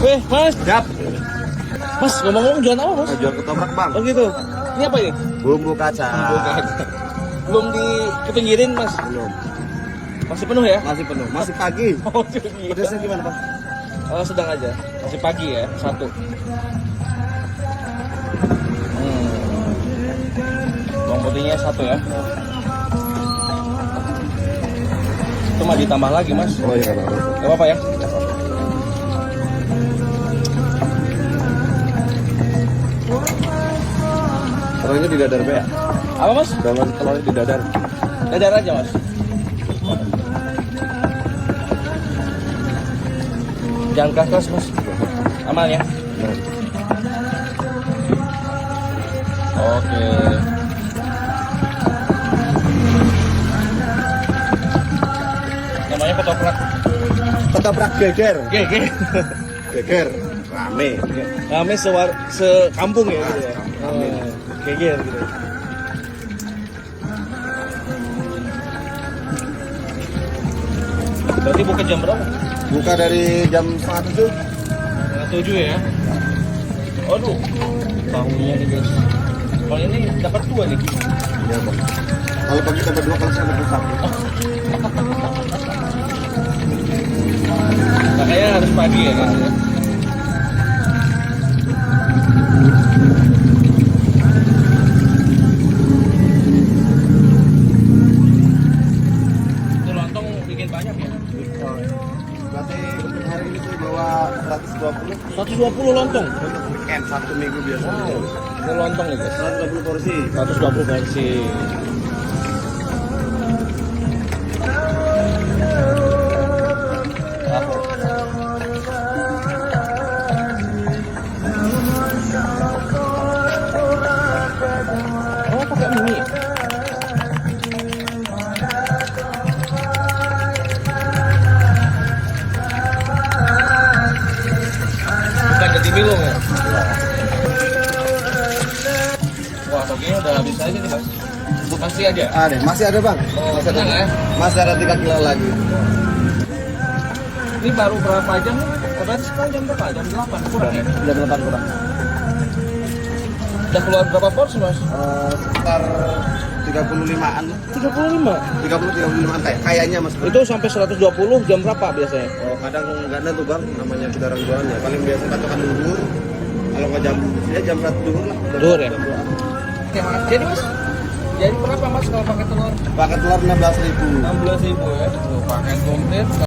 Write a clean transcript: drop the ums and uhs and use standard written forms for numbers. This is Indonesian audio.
Mas. Siap. Mas, ngomong-ngomong jualan apa, Mas? Jual ketoprak, Bang. Oh gitu. Ini apa ini? Bumbu kacang. Belum di kepinggirin, Mas. Belum. Masih penuh ya? Masih penuh. Masih pagi. Oh, gitu. Pedasnya gimana, Pak? Oh, sedang aja. Masih pagi ya, satu. Bawang putihnya satu ya. Itu mah ditambah lagi, Mas. Oh iya, Bang. Gak apa-apa ya? Telurnya di dadar, Pak ya? Apa, Mas? Telurnya di dadar. Dadar aja, Mas. Jangan keras, Mas. Aman ya? Nah. Oke. Namanya ketoprak. Ketoprak geger. Oke. Geger. Rame. Rame sekampung ya gitu ya. Geger gitu. Berarti buka jam berapa? Buka dari jam 6:30. 7 ya. Aduh. Tahunya nih, guys. Kalau ini dapat 2 nih. Iya, Bang. Kalau pagi dapat 2, kalau siang dapat 1. Makanya harus pagi ya, guys. Itu lontong bikin banyak ya? Berarti untuk hari ini tuh bawa 120. 120 lontong. Untuk weekend 1 minggu biasa. Wow. Ini lontong nih, guys. 120 porsi. 120 porsi. Oh, pakai mie. Bukan jadi bingung ya? Wah, toginya udah habis aja nih, Mas. Masih aja? Masih ada, Bang. Oh, Masih ada. tenang ya. Masih ada 3 kilo lagi. Ini baru berapa jam nih? Berarti sekarang jam berapa? Jam 8 kurang ya? Jam 8 kurang. Udah keluar berapa porsi, Mas? Sekitar 35-an. 35. 35-an kayaknya, Mas. Itu sampai 120 jam berapa biasanya? Oh, kadang nggak ada tuh, Bang, namanya kita orang jualan ya. Paling biasa patokan duhur. Kalau nggak jam 1 duhur lah. Duhur ya? Jam 2. Oke, Mas. Jadi, Mas, jadi berapa, Mas, kalau pakai telur? Pakai telur 16.000. 16.000 ya. Tuh, pakai komplit.